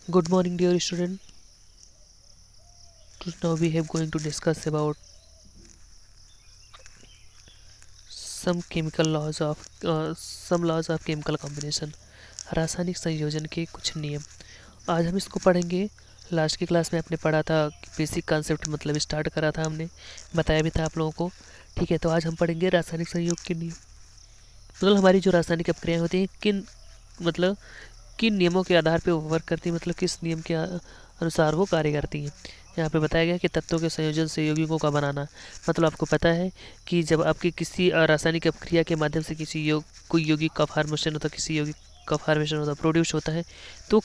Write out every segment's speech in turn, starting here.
Good morning, dear student. Now we have going to discuss about some laws of chemical combination. रासायनिक संयोजन के कुछ नियम आज हम इसको पढ़ेंगे। लास्ट की क्लास में आपने पढ़ा था, बेसिक कॉन्सेप्ट मतलब स्टार्ट करा था हमने, बताया भी था आप लोगों को। ठीक है, तो आज हम पढ़ेंगे रासायनिक संयोग के नियम। मतलब हमारी जो रासायनिक अपक्रियाएं होती हैं किन नियमों के आधार पे वो वर्क करती हैं, मतलब किस नियम के अनुसार वो कार्य करती हैं। यहाँ पे बताया गया कि तत्वों के संयोजन से यौगिकों का बनाना। मतलब आपको पता है कि जब आपकी किसी रासायनिक अपक्रिया के माध्यम से कोई यौगिक का फॉर्मेशन होता है, किसी यौगिक का फॉर्मेशन होता है, प्रोड्यूस होता है, तो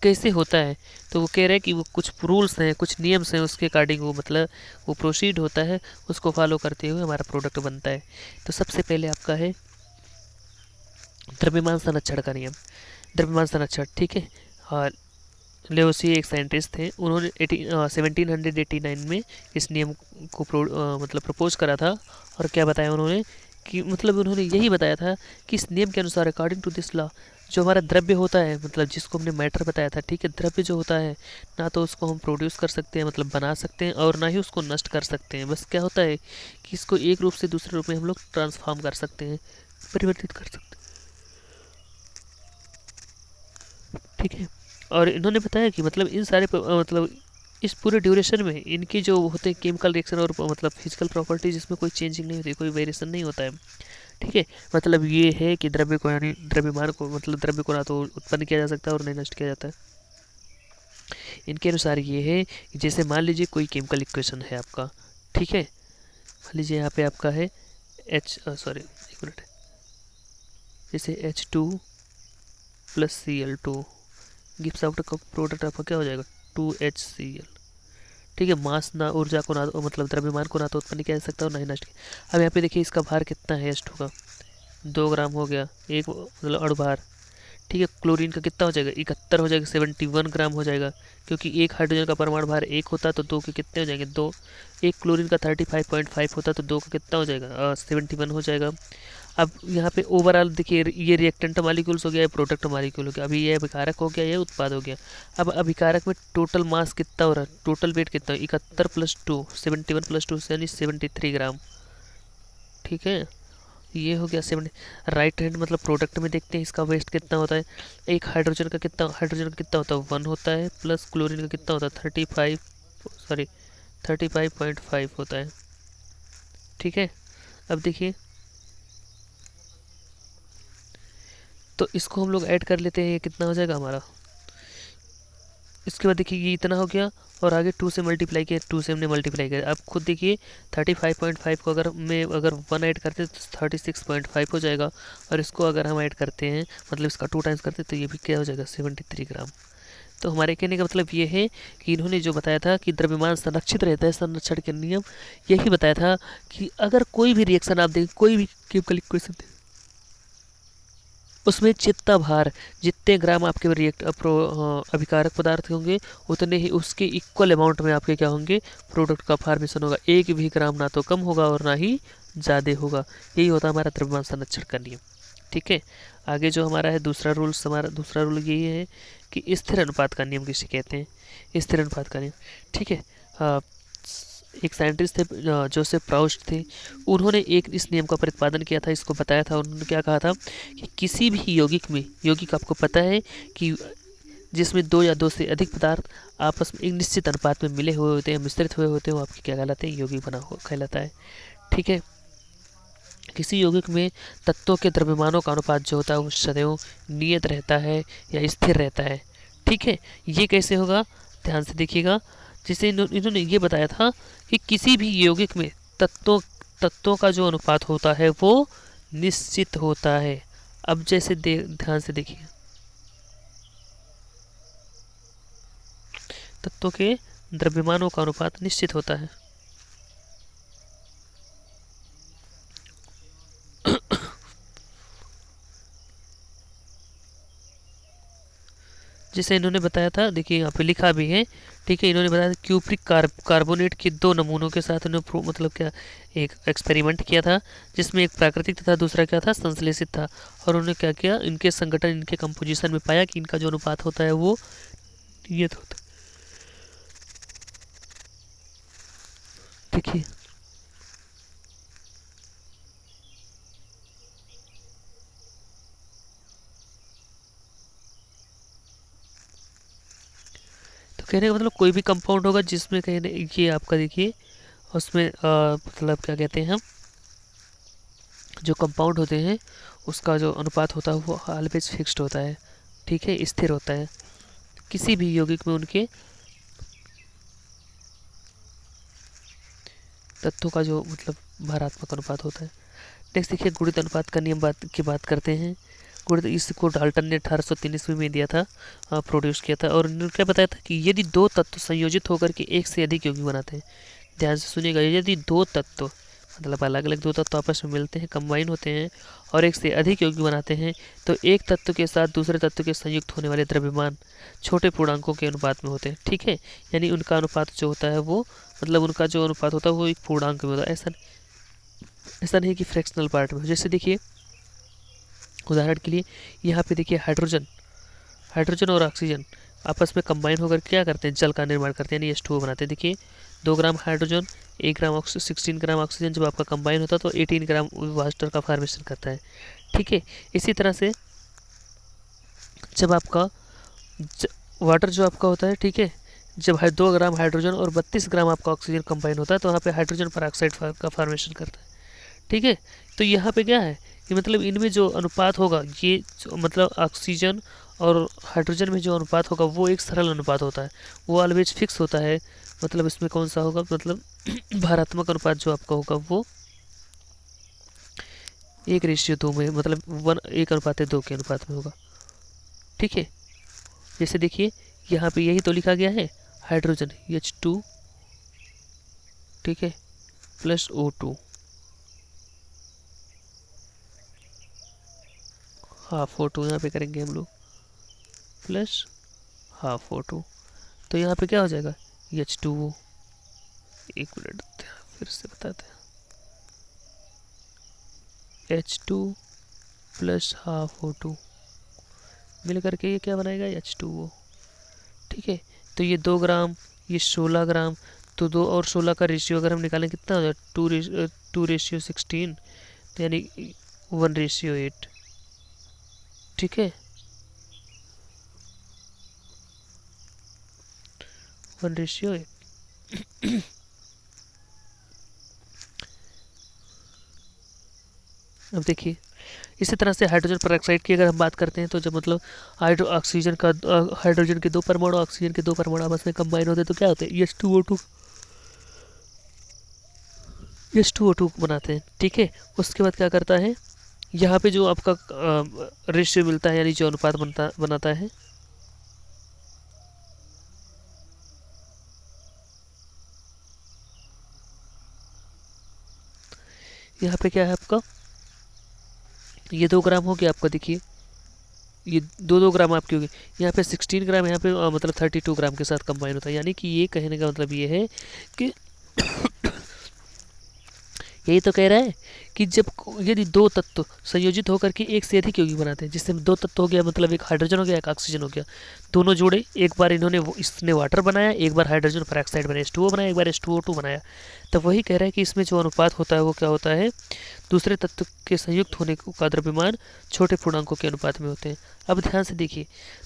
कैसे होता है। तो वो कह रहे हैं कि वो कुछ रूल्स हैं, कुछ नियम्स हैं, उसके अकॉर्डिंग वो मतलब वो प्रोसीड होता है, उसको फॉलो करते हुए हमारा प्रोडक्ट बनता है। तो सबसे पहले आपका है द्रव्यमान संरक्षण का नियम। द्रव्यमान संरक्षण, ठीक है। और लेवोसिए एक साइंटिस्ट थे, उन्होंने 1789 में इस नियम को मतलब प्रपोज करा था। और क्या बताया उन्होंने कि मतलब उन्होंने यही बताया था कि इस नियम के अनुसार अकॉर्डिंग टू दिस लॉ जो हमारा द्रव्य होता है, मतलब जिसको हमने मैटर बताया था, ठीक है, द्रव्य जो होता है ना तो उसको हम प्रोड्यूस कर सकते हैं, मतलब बना सकते हैं, और ना ही उसको नष्ट कर सकते हैं। बस क्या होता है कि इसको एक रूप से दूसरे रूप में हम लोग ट्रांसफॉर्म कर सकते हैं, परिवर्तित कर सकते हैं। ठीक है, और इन्होंने बताया कि मतलब इन सारे मतलब इस पूरे ड्यूरेशन में इनकी जो होते हैं केमिकल रिएक्शन और मतलब फिजिकल प्रॉपर्टीज, इसमें कोई चेंजिंग नहीं होती, कोई वेरिएशन नहीं होता है। ठीक है, मतलब ये है कि द्रव्य को यानी द्रव्यमान को मतलब द्रव्य को ना तो उत्पन्न किया जा सकता है और नहीं नष्ट किया जाता है। इनके अनुसार ये है कि जैसे मान लीजिए कोई केमिकल इक्वेशन है आपका, ठीक है, मान लीजिए यहाँ पे आपका है एक मिनट, जैसे H2 + Cl2 gives out product आपका क्या हो जाएगा, 2HCl। ठीक है, मास ना ऊर्जा को ना मतलब द्रव्यमान को ना तो उत्पन्न किया जा सकता और ना ही नष्ट किया। अब यहाँ पे देखिए इसका भार कितना है, H2 का 2 ग्राम हो गया, एक मतलब अणु भार। ठीक है, क्लोरीन का कितना हो जाएगा, 71 हो जाएगा, 71 ग्राम हो जाएगा, क्योंकि एक हाइड्रोजन का परमाणु भार एक होता तो दो के कितने हो जाएंगे, दो। एक क्लोरीन का 35.5 होता तो दो का कितना हो जाएगा, 71 हो जाएगा। अब यहाँ पे ओवरऑल देखिए, ये रिएक्टेंट मालिक्यूल्स हो गया, ये प्रोडक्ट मालिक्यूल हो गया, अभी ये अभिकारक हो गया, ये उत्पाद हो गया। अब अभिकारक में टोटल मास कितना हो रहा है, टोटल वेट कितना, 71 + 2 71 + 2 यानी 73 ग्राम। ठीक है, ये हो गया 70। राइट हैंड मतलब प्रोडक्ट में देखते हैं इसका वेस्ट कितना होता है। एक हाइड्रोजन का कितना होता है, 1 होता है, प्लस क्लोरीन का कितना होता है, 35.5 होता है। ठीक है, अब देखिए, तो इसको हम लोग ऐड कर लेते हैं, ये कितना हो जाएगा हमारा। इसके बाद देखिए ये इतना हो गया, और आगे 2 से मल्टीप्लाई किया, 2 से हमने मल्टीप्लाई किया। अब खुद देखिए 35.5 को अगर 1 ऐड करते हैं तो 36.5 हो जाएगा, और इसको अगर हम ऐड करते हैं मतलब इसका 2 टाइम्स करते हैं तो ये भी क्या हो जाएगा, 73 ग्राम। तो हमारे कहने का मतलब ये है कि इन्होंने जो बताया था कि द्रव्यमान संरक्षित रहता है, संरक्षण के नियम यही बताया था कि अगर कोई भी रिएक्शन आप देखें, कोई भी केमिकल इक्वेशन उसमें चित्ता भार, जितने ग्राम आपके अभिकारक पदार्थ होंगे उतने ही उसके इक्वल अमाउंट में आपके क्या होंगे, प्रोडक्ट का फॉर्मेशन होगा। एक भी ग्राम ना तो कम होगा और ना ही ज़्यादा होगा। यही होता है हमारा द्रव्यमान संरक्षण का नियम। ठीक है, आगे जो हमारा है हमारा दूसरा रूल यही है कि स्थिर अनुपात का नियम किसे कहते हैं, स्थिर अनुपात का नियम। ठीक है, एक साइंटिस्ट थे जोसेफ प्राउस्ट थे, उन्होंने एक इस नियम का प्रतिपादन किया था, इसको बताया था। उन्होंने क्या कहा था कि किसी भी यौगिक आपको पता है कि जिसमें 2 या 2 से अधिक पदार्थ आपस में एक निश्चित अनुपात में मिले हुए होते हैं, मिश्रित हुए होते हैं, वो आपके क्या कहलाते हैं, यौगिक बना हुआ कहलाता है। ठीक है, किसी यौगिक में तत्वों के द्रव्यमानों का अनुपात जो होता है वो सदैव नियत रहता है या स्थिर रहता है। ठीक है, ये कैसे होगा, ध्यान से देखिएगा। जैसे इन्होंने ये बताया था कि किसी भी यौगिक में तत्वों का जो अनुपात होता है वो निश्चित होता है। अब जैसे ध्यान से देखिए, तत्वों के द्रव्यमानों का अनुपात निश्चित होता है। जिसे इन्होंने बताया था, देखिए यहाँ पे लिखा भी है। ठीक है, इन्होंने बताया क्यूप्रिक कार्बोनेट के 2 नमूनों के साथ इन्होंने मतलब क्या एक एक्सपेरिमेंट किया था, जिसमें एक प्राकृतिक तथा दूसरा क्या था, संश्लेषित था। और उन्होंने क्या किया, इनके संगठन, इनके कंपोजिशन में पाया कि इनका जो अनुपात होता है वो नियत होता है। देखिए तो कहने का मतलब कोई भी कंपाउंड होगा जिसमें कहीं ये आपका देखिए उसमें मतलब क्या कहते हैं हम, जो कंपाउंड होते हैं उसका जो अनुपात होता है वो ऑलवेज फिक्स्ड होता है, ठीक है, स्थिर होता है। किसी भी यौगिक में उनके तत्वों का जो मतलब भारात्मक अनुपात होता है। नेक्स्ट देखिए गुणित अनुपात का नियम बात करते हैं। गुणित इसको डाल्टन ने 1803 ईस्वी में दिया था, प्रोड्यूस किया था, और उन्होंने क्या बताया था कि यदि दो तत्व संयोजित होकर के एक से अधिक यौगिक बनाते हैं, ध्यान से सुनिएगा, यदि दो तत्व मतलब अलग अलग दो तत्व आपस में मिलते हैं, कंबाइन होते हैं और एक से अधिक यौगिक बनाते हैं, तो एक तत्व के साथ दूसरे तत्व के संयुक्त होने वाले द्रव्यमान छोटे पूर्णांकों के अनुपात में होते हैं, ठीक है। यानी उनका अनुपात जो होता है वो मतलब उनका जो अनुपात होता है वो एक पूर्णांक में होता है, ऐसा नहीं कि फ्रैक्शनल पार्ट में। जैसे देखिए उदाहरण के लिए यहाँ पे देखिए हाइड्रोजन और ऑक्सीजन आपस में कंबाइन होकर क्या करते हैं, जल का निर्माण करते हैं, यानी H2O बनाते हैं। देखिए 2 ग्राम हाइड्रोजन 1 ग्राम 16 ग्राम ऑक्सीजन जब आपका कंबाइन होता है तो 18 ग्राम वाटर का फॉर्मेशन करता है, ठीक है। इसी तरह से जब आपका वाटर जो आपका होता है, ठीक है, जब 2 ग्राम हाइड्रोजन और 32 ग्राम आपका ऑक्सीजन कंबाइन होता है तो वहाँ पे हाइड्रोजन पेरोक्साइड का फॉर्मेशन करता है, ठीक है। तो यहाँ पे क्या है कि मतलब इनमें जो अनुपात होगा ये मतलब ऑक्सीजन और हाइड्रोजन में जो अनुपात होगा वो एक सरल अनुपात होता है, वो ऑलवेज फिक्स होता है। मतलब इसमें कौन सा होगा, मतलब भारात्मक अनुपात जो आपका होगा वो 1:2 में, मतलब 1:2 के अनुपात में होगा, ठीक है। जैसे देखिए यहाँ पे यही तो लिखा गया है, हाइड्रोजन H2, ठीक है, प्लस O2 हाफ O2 यहाँ पे करेंगे हम लोग, प्लस हाफ O2, तो यहाँ पे क्या हो जाएगा H2O। एक मिनट फिर से बताते हैं, H2 प्लस हाफ O2 मिल करके ये क्या बनाएगा H2O, ठीक है। तो ये 2 ग्राम, ये 16 ग्राम, तो 2 और 16 का रेशियो अगर हम निकालें कितना हो जाए 2:16, तो यानी 1:8, ठीक है, 1:8। अब देखिए इसी तरह से हाइड्रोजन पेरोक्साइड की अगर हम बात करते हैं तो जब मतलब हाइड्रोजन के 2 परमाणु ऑक्सीजन के 2 परमाणु आपस में कंबाइन होते हैं तो क्या होते हैं H2O2 बनाते हैं, ठीक है। उसके बाद क्या करता है, यहाँ पे जो आपका रेशियो मिलता है यानी जो अनुपात बनाता है, यहाँ पे क्या है आपका, ये 2 ग्राम हो गया आपका, देखिए ये 2-2 ग्राम आपकी होगी, यहाँ पे 16 ग्राम, यहाँ पे मतलब 32 ग्राम के साथ कंबाइन होता है। यानी कि ये कहने का मतलब ये है कि यही तो कह रहा है कि जब यदि दो तत्व संयोजित होकर के एक से अधिक यौगिक बनाते हैं, जिससे 2 तत्व हो गया मतलब एक हाइड्रोजन हो गया एक ऑक्सीजन हो गया, दोनों जोड़े, एक बार इसने वाटर बनाया, एक बार हाइड्रोजन पेरोक्साइड बनाया H2O बनाया, एक बार H2O2 बनाया, तो वही कह रहा है कि इसमें जो अनुपात होता है वो क्या होता है, दूसरे तत्व के संयुक्त होने का द्रव्यमान छोटे पूर्णांकों के अनुपात में होते हैं। अब ध्यान से देखिए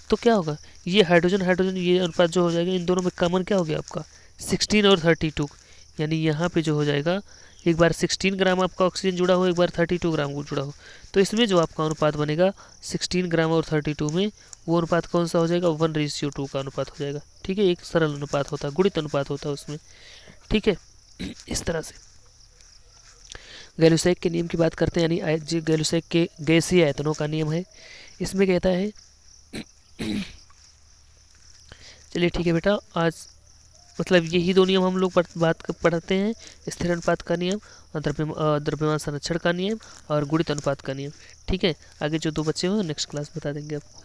तो क्या होगा, ये हाइड्रोजन ये अनुपात जो हो जाएगा इन दोनों में कॉमन क्या हो गया आपका 16 और 32, यानी यहाँ पे जो हो जाएगा एक बार 16 ग्राम आपका ऑक्सीजन जुड़ा हो, एक बार 32 ग्राम को जुड़ा हो, तो इसमें जो आपका अनुपात बनेगा 16 ग्राम और 32 में, वो अनुपात कौन सा हो जाएगा 1:2 का अनुपात हो जाएगा, ठीक है। एक सरल अनुपात होता है, गुणित अनुपात होता है उसमें, ठीक है। इस तरह से गैलुसैक के नियम की बात करते हैं, यानी गैलुसैक के गैसीय आयतनों का नियम है। इसमें कहता है चलिए ठीक है बेटा, आज मतलब यही 2 नियम हम लोग पढ़ते हैं, स्थिर अनुपात का नियम और द्रव्यमान संरक्षण का नियम और गुणित अनुपात का नियम, ठीक है। आगे जो 2 बच्चे हो नेक्स्ट क्लास बता देंगे आपको।